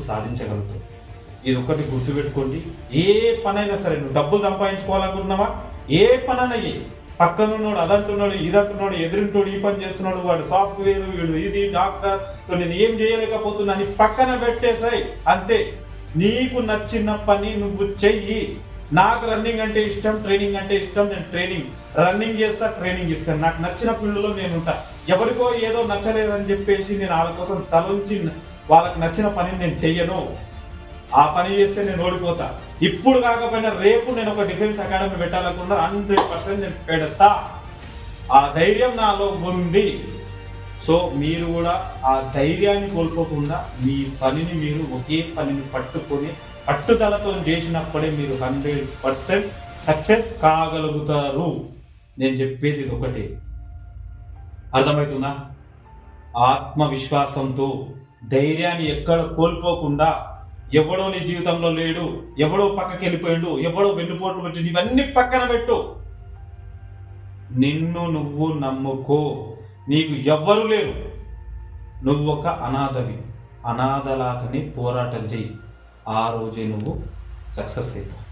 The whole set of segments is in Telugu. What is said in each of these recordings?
సాధించగలుగుతావు. ఇది ఒకటి గుర్తుపెట్టుకోండి. ఏ పనైనా సరే, నువ్వు డబ్బులు సంపాదించుకోవాలనుకుంటున్నావా, ఏ పనైనా పక్కనున్నాడు అదంటున్నాడు ఇదంటున్నాడు ఎదురింటాడు ఈ పని చేస్తున్నాడు వాడు సాఫ్ట్వేర్ వీడు ఇది డాక్టర్, సో నేను ఏం చేయలేకపోతున్నా అని పక్కన పెట్టేసాయి. అంతే, నీకు నచ్చిన పని నువ్వు చెయ్యి. నాకు రన్నింగ్ అంటే ఇష్టం, ట్రైనింగ్ అంటే ఇష్టం. నేను రన్నింగ్ చేస్తా, ట్రైనింగ్ ఇస్తాను. నాకు నచ్చిన ఫీల్డ్లో నేను ఉంటా. ఎవరికో ఏదో నచ్చలేదని చెప్పేసి నేను వాళ్ళ కోసం తలొంచి వాళ్ళకి నచ్చిన పని నేను చెయ్యను. ఆ పని చేస్తే నేను ఓడిపోతా. ఇప్పుడు కాకపోయినా రేపు నేను ఒక డిఫెన్స్ అకాడమీ పెట్టాలనుకున్నా 100% నేను పెడతా. ఆ ధైర్యం నాలో ఉంది. సో మీరు కూడా ఆ ధైర్యాన్ని కోల్పోకుండా మీ పనిని మీరు ఒకే పనిని పట్టుకొని పట్టుదలతో చేసినప్పుడే మీరు 100% సక్సెస్ కాగలుగుతారు. నేను చెప్పేది ఇది ఒకటి, అర్థమవుతుందా? ఆత్మవిశ్వాసంతో ధైర్యాన్ని ఎక్కడ కోల్పోకుండా, ఎవడో నీ జీవితంలో లేడు, ఎవడో పక్కకి వెళ్ళిపోయాడు, ఎవడో వెన్నుపోట్లు పెట్టి ఇవన్నీ పక్కన పెట్టు. నిన్ను నువ్వు నమ్ముకో. నీకు ఎవ్వరు లేరు, నువ్వు ఒక అనాథవి. అనాథలాగానే పోరాటం చెయ్యి. ఆ రోజే నువ్వు సక్సెస్ అవుతావు.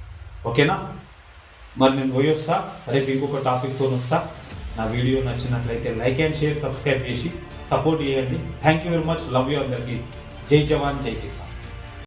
ఓకేనా? మరి నేను పోయి వస్తా. రేపు ఇంకొక టాపిక్తో వస్తా. నా వీడియో నచ్చినట్లయితే లైక్ అండ్ షేర్, సబ్స్క్రైబ్ చేసి సపోర్ట్ చేయండి. Thank you very much. Love you అందరికీ. జై జవాన్, జై కిసాన్.